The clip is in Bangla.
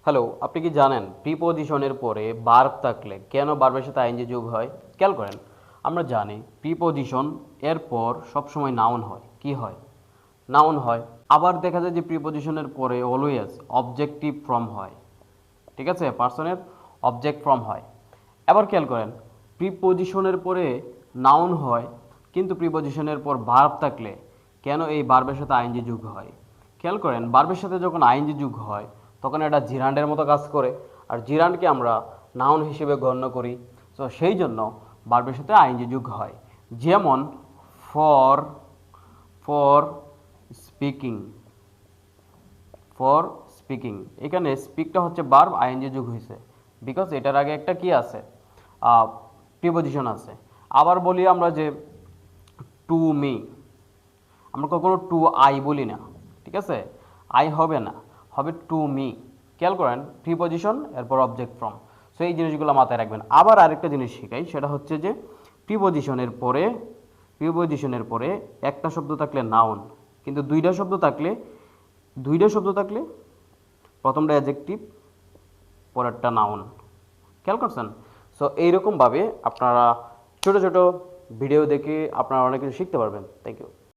হ্যালো, আপনি কি জানেন প্রিপজিশনের পরে ভার্ব থাকলে কেন ভার্বের সাথে আইএনজি যোগ হয়? খেয়াল করেন, আমরা জানি প্রিপজিশন এর পর সবসময় নাউন হয়। কি হয়? নাউন হয়। আবার দেখা যায় যে প্রিপজিশনের পরে অলওয়েজ অবজেক্টিভ ফর্ম হয়। ঠিক আছে, পার্সনের অবজেক্ট ফর্ম হয়। এবার খেয়াল করেন, প্রিপজিশনের পরে নাউন হয়, কিন্তু প্রিপজিশনের পর ভার্ব থাকলে কেন এই ভার্বের সাথে আইএনজি যোগ হয়? খেয়াল করেন, ভার্বের সাথে যখন আইএনজি যোগ হয় তখন এটা জিরান্ডের মতো কাজ করে, আর জিরান্ডকে আমরা নাউন হিসেবে গণ্য করি। তো সেই জন্য ভার্বের সাথে আইএনজি যোগ হয়। যেমন for for speaking, for speaking, এখানে স্পিকটা হচ্ছে ভার্ব, আইএনজি যোগ হয়েছে বিকজ এটার আগে একটা কি আছে, প্রিপজিশন আছে। আবার বলি আমরা যে টু মি, আমরা কখনো টু আই বলি না। ঠিক আছে, আই হবে না, হবে টু মি। খেয়াল করেন, প্রিপজিশন এরপর অবজেক্ট ফর্ম। সো এই জিনিসগুলো মাথায় রাখবেন। আবার আরেকটা জিনিস শিখাই, সেটা হচ্ছে যে প্রিপজিশনের পরে প্রিপজিশনের পরে একটা শব্দ থাকলে নাউন, কিন্তু দুইটা শব্দ থাকলে প্রথমটা অ্যাডজেক্টিভ, পরেরটা নাউন। খেয়াল করছেন? সো এইরকমভাবে আপনারা ছোট ছোট ভিডিও দেখে আপনারা অনেক কিছু শিখতে পারবেন। Thank you.